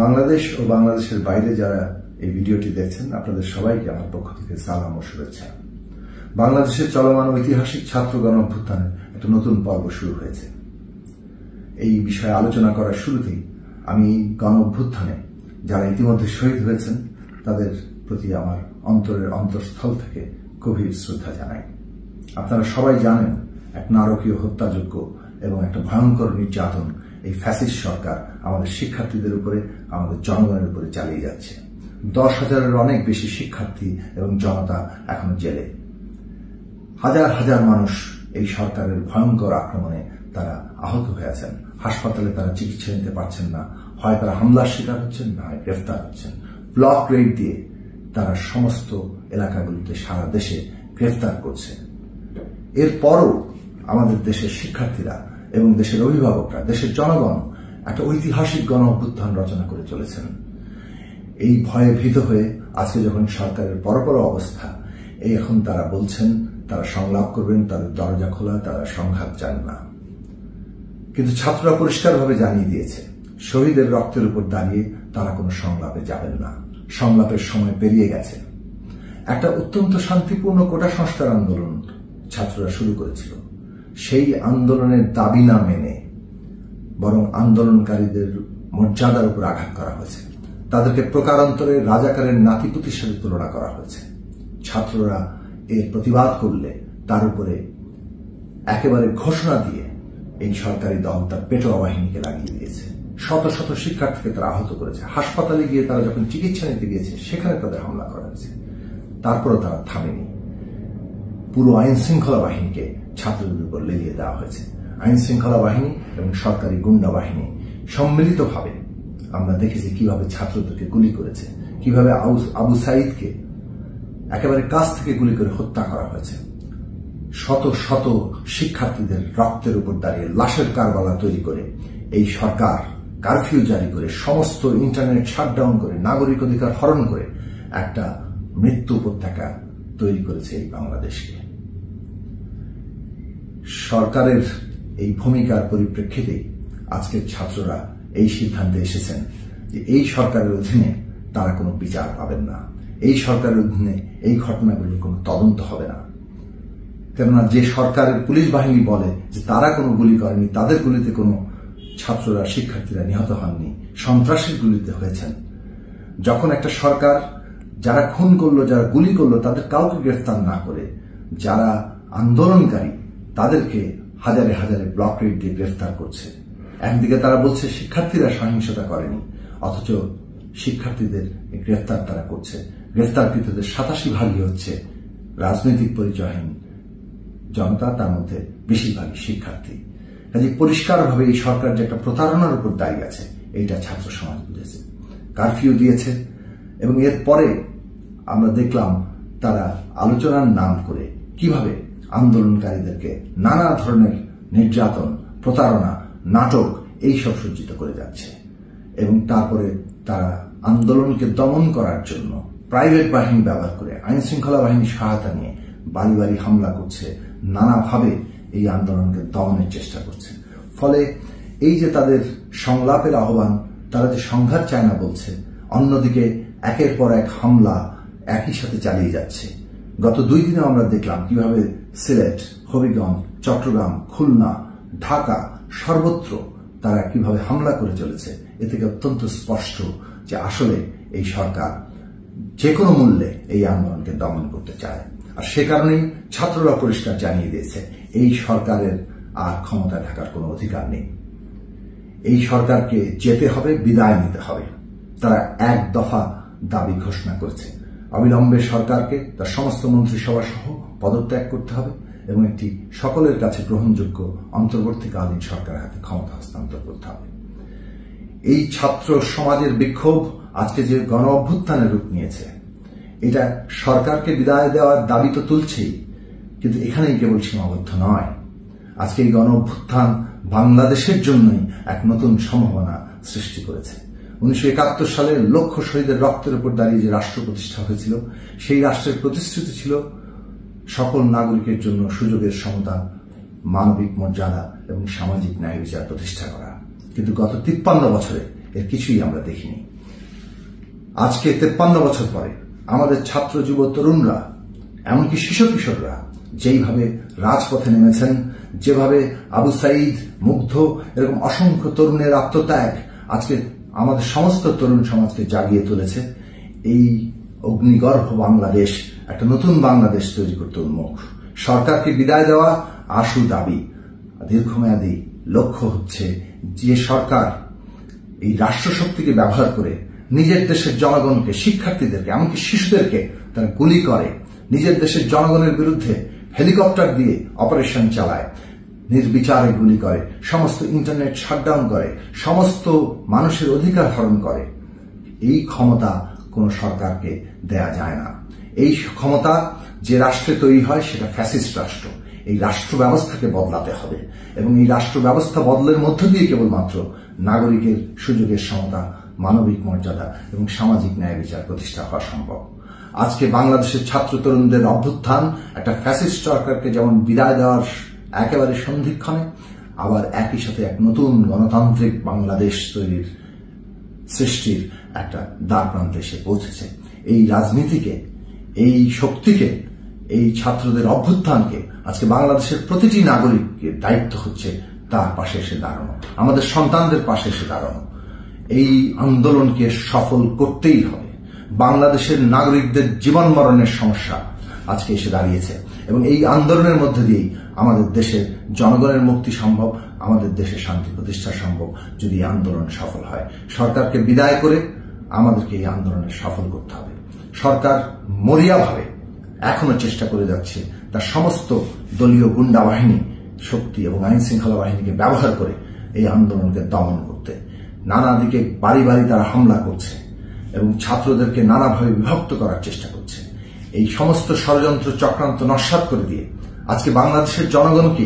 বাংলাদেশ ও বাংলাদেশের বাইরে যারা এই ভিডিওটি দেখছেন আপনাদের সবাইকে আমার পক্ষ থেকে সালাম ও শুভেচ্ছা। বাংলাদেশের চলমান ঐতিহাসিক ছাত্র গণ অভ্যুত্থানের একটা নতুন পর্ব শুরু হয়েছে। এই বিষয়ে আলোচনা করার শুরুতেই আমি গণ অভ্যুত্থানে যারা ইতিমধ্যে শহীদ হয়েছেন তাদের প্রতি আমার অন্তরের অন্তঃস্থল থেকে গভীর শ্রদ্ধা জানাই। আপনারা সবাই জানেন এক নারকীয় হত্যাযজ্ঞ এবং একটা ভয়ঙ্কর নির্যাতন এই ফ্যাসিস্ট সরকার আমাদের শিক্ষার্থীদের উপরে, আমাদের জনগণের উপরে চালিয়ে যাচ্ছে। 10,000-এর অনেক বেশি শিক্ষার্থী এবং জনতা এখনো জেলে। হাজার হাজার মানুষ এই সরকারের ভয়ঙ্কর আক্রমণে তারা আহত হয়ে আছেন। হাসপাতালে তারা চিকিৎসা নিতে পারছেন না, হয় তারা হামলার শিকার হচ্ছেন, না হয় গ্রেফতার হচ্ছেন। ব্লক রেড দিয়ে তারা সমস্ত এলাকাগুলিতে সারা দেশে গ্রেফতার করছে। এরপরও আমাদের দেশের শিক্ষার্থীরা এবং দেশের অভিভাবকরা, দেশের জনগণ একটা ঐতিহাসিক গণ অভ্যুত্থান রচনা করে চলেছেন। এই ভয়ে ভীত হয়ে আজকে যখন সরকারের পরপর অবস্থা, এখন তারা বলছেন তারা সংলাপ করবেন, তাদের দরজা খোলা, তারা সংঘাত চান না। কিন্তু ছাত্ররা পরিষ্কারভাবে জানিয়ে দিয়েছে শহীদের রক্তের উপর দাঁড়িয়ে তারা কোনো সংলাপে যাবেন না। সংলাপের সময় পেরিয়ে গেছে। একটা অত্যন্ত শান্তিপূর্ণ কোটা সংস্কার আন্দোলন ছাত্ররা শুরু করেছিল। সেই আন্দোলনের দাবি না মেনে বরং আন্দোলনকারীদের মর্যাদার উপর আঘাত করা হয়েছে। তাদেরকে প্রকারান্তরে রাজাকারের নাতিপুতির সাথে তুলনা করা হয়েছে। ছাত্ররা এর প্রতিবাদ করলে তার উপরে একেবারে ঘোষণা দিয়ে এই সরকারি দল তার পেটোয়া বাহিনীকে লাগিয়ে দিয়েছে। শত শত শিক্ষার্থীকে তারা আহত করেছে। হাসপাতালে গিয়ে তারা যখন চিকিৎসা নিতে গিয়েছে সেখানে তাদের হামলা করা হয়েছে। তারপরও তারা থামেনি। পুরো আইন শৃঙ্খলা বাহিনীকে ছাত্রদের উপর লেলিয়ে দেওয়া হয়েছে। আইন শৃঙ্খলা বাহিনী এবং সরকারি গুন্ডা বাহিনী সম্মিলিতভাবে আমরা দেখেছি কিভাবে ছাত্রদেরকে গুলি করেছে, কিভাবে আবু সাইদকে একেবারে কাছ থেকে গুলি করে হত্যা করা হয়েছে। শত শত শিক্ষার্থীদের রক্তের উপর দাঁড়িয়ে লাশের কারবালা তৈরি করে এই সরকার কারফিউ জারি করে সমস্ত ইন্টারনেট শাটডাউন করে নাগরিক অধিকার হরণ করে একটা মৃত্যু উপত্যকা তৈরি করেছে এই বাংলাদেশকে। সরকারের এই ভূমিকার পরিপ্রেক্ষিতে আজকের ছাত্ররা এই সিদ্ধান্তে এসেছেন যে এই সরকারের অধীনে তারা কোনো বিচার পাবেন না। এই সরকারের অধীনে এই ঘটনাগুলোর কোনো তদন্ত হবে না। কেননা যে সরকারের পুলিশ বাহিনী বলে যে তারা কোনো গুলি করেনি, তাদের গুলিতে কোনো ছাত্ররা, শিক্ষার্থীরা নিহত হননি, সন্ত্রাসীর গুলিতে হয়েছেন। যখন একটা সরকার যারা খুন করলো, যারা গুলি করলো তাদের কাউকে গ্রেফতার না করে যারা আন্দোলনকারী তাদেরকে হাজারে হাজারে ব্লক রেড দিয়ে গ্রেফতার করছে। একদিকে তারা বলছে শিক্ষার্থীরা সহিংসতা করেনি, অথচ শিক্ষার্থীদের গ্রেফতার তারা করছে। গ্রেফতারকৃতদের 87% হচ্ছে রাজনৈতিক পরিচয়হীন জনতা, তার মধ্যে বেশিরভাগই শিক্ষার্থী। কাজে পরিষ্কারভাবে এই সরকার যে একটা প্রতারণার উপর দাঁড়িয়ে আছে এইটা ছাত্র সমাজ বুঝেছে। কারফিউ দিয়েছে এবং এরপরে আমরা দেখলাম তারা আলোচনার নাম করে কিভাবে আন্দোলনকারীদেরকে নানা ধরনের নির্যাতন, প্রতারণা, নাটক এইসব সজ্জিত করে যাচ্ছে। এবং তারপরে তারা আন্দোলনকে দমন করার জন্য প্রাইভেট বাহিনী ব্যবহার করে, আইন শৃঙ্খলা বাহিনীর সহায়তা নিয়ে বাড়ি বাড়ি হামলা করছে, নানাভাবে এই আন্দোলনকে দমনের চেষ্টা করছে। ফলে এই যে তাদের সংলাপের আহ্বান, তারা যে সংঘাত চায় না বলছে, অন্যদিকে একের পর এক হামলা একই সাথে চালিয়ে যাচ্ছে। গত 2 দিনে আমরা দেখলাম কিভাবে সিলেট, হবিগঞ্জ, চট্টগ্রাম, খুলনা, ঢাকা সর্বত্র তারা কিভাবে হামলা করে চলেছে। এ থেকে অত্যন্ত স্পষ্ট যে আসলে এই সরকার যে কোনো মূল্যে এই আন্দোলনকে দমন করতে চায়। আর সে কারণেই ছাত্ররা পরিষ্কার জানিয়ে দিয়েছে এই সরকারের আর ক্ষমতায় থাকার কোনো অধিকার নেই। এই সরকারকে যেতে হবে, বিদায় নিতে হবে। তারা এক দফা দাবি ঘোষণা করেছে, অবিলম্বে সরকারকে তার সমস্ত মন্ত্রিসভা সহ পদত্যাগ করতে হবে এবং একটি সকলের কাছে গ্রহণযোগ্য অন্তর্বর্তীকালীন সরকারের হাতে ক্ষমতা হস্তান্তর করতে হবে। এই ছাত্র সমাজের বিক্ষোভ আজকে যে গণ অভ্যুত্থানের রূপ নিয়েছে, এটা সরকারকে বিদায় দেওয়ার দাবি তো তুলছেই, কিন্তু এখানেই কেবল সীমাবদ্ধ নয়। আজকে এই গণ অভ্যুত্থান বাংলাদেশের জন্যই এক নতুন সম্ভাবনা সৃষ্টি করেছে। 1971 সালে লক্ষ শহীদের রক্তের উপর দাঁড়িয়ে যে রাষ্ট্র প্রতিষ্ঠা হয়েছিল, সেই রাষ্ট্রের প্রতিশ্রুতি ছিল সকল নাগরিকের জন্য সুযোগের সমতা, মানবিক মর্যাদা এবং সামাজিক ন্যায় বিচার প্রতিষ্ঠা করা। কিন্তু গত 53 বছরে এর কিছুই আমরা দেখিনি। আজকে 53 বছর পরে আমাদের ছাত্র যুব তরুণরা, এমনকি শিশু কিশোররা যেইভাবে রাজপথে নেমেছেন, যেভাবে আবু সাঈদ, মুগ্ধ এরকম অসংখ্য তরুণের আত্মত্যাগ আজকে আমাদের সমস্ত তরুণ সমাজকে জাগিয়ে তুলেছে। এই অগ্নিগর্ভ বাংলাদেশ একটা নতুন বাংলাদেশ তৈরি করতে উন্মুখ। সরকারকে বিদায় দেওয়া আশু দাবি, দীর্ঘমেয়াদী লক্ষ্য হচ্ছে যে সরকার এই রাষ্ট্রশক্তিকে ব্যবহার করে নিজের দেশের জনগণকে, শিক্ষার্থীদেরকে, এমনকি শিশুদেরকে তারা গুলি করে, নিজের দেশের জনগণের বিরুদ্ধে হেলিকপ্টার দিয়ে অপারেশন চালায়, নির্বিচারে গুলি করে, সমস্ত ইন্টারনেট শাটডাউন করে, সমস্ত মানুষের অধিকার হরণ করে। এই ক্ষমতা কোন সরকারকে দেয়া যায় না। এই ক্ষমতা যে রাষ্ট্রে তৈরি হয় সেটা ফ্যাসিস্ট রাষ্ট্র। এই রাষ্ট্র ব্যবস্থাকে বদলাতে হবে এবং এই রাষ্ট্র ব্যবস্থা বদলের মধ্য দিয়ে কেবলমাত্র নাগরিকের সুযোগের সমতা, মানবিক মর্যাদা এবং সামাজিক ন্যায় বিচার প্রতিষ্ঠা হওয়া সম্ভব। আজকে বাংলাদেশের ছাত্র তরুণদের অভ্যুত্থান একটা ফ্যাসিস্ট সরকারকে যেমন বিদায় দেওয়ার একেবারে সন্ধিক্ষণে, আবার একই সাথে এক নতুন গণতান্ত্রিক বাংলাদেশ তৈরির সৃষ্টির একটা দ্বারপ্রান্তে এসে পৌঁছেছে। এই রাজনীতিকে, এই শক্তিকে, এই ছাত্রদের অভ্যুত্থানকে আজকে বাংলাদেশের প্রতিটি নাগরিকের দায়িত্ব হচ্ছে তার পাশে এসে দাঁড়ানো, আমাদের সন্তানদের পাশে এসে দাঁড়ানো। এই আন্দোলনকে সফল করতেই হবে। বাংলাদেশের নাগরিকদের জীবন মরণের সমস্যা আজকে এসে দাঁড়িয়েছে এবং এই আন্দোলনের মধ্যে দিয়েই আমাদের দেশের জনগণের মুক্তি সম্ভব, আমাদের দেশে শান্তি প্রতিষ্ঠা সম্ভব যদি এই আন্দোলন সফল হয়। সরকারকে বিদায় করে আমাদেরকে এই আন্দোলনে সফল করতে হবে। সরকার মরিয়াভাবে এখনো চেষ্টা করে যাচ্ছে তার সমস্ত দলীয় গুন্ডা বাহিনী, শক্তি এবং আইন শৃঙ্খলা বাহিনীকে ব্যবহার করে এই আন্দোলনকে দমন করতে। নানা দিকে বাড়ি বাড়ি তারা হামলা করছে এবং ছাত্রদেরকে নানাভাবে বিভক্ত করার চেষ্টা করছে। এই সমস্ত ষড়যন্ত্র চক্রান্ত নস্যাৎ করে দিয়ে আজকে বাংলাদেশের জনগণকে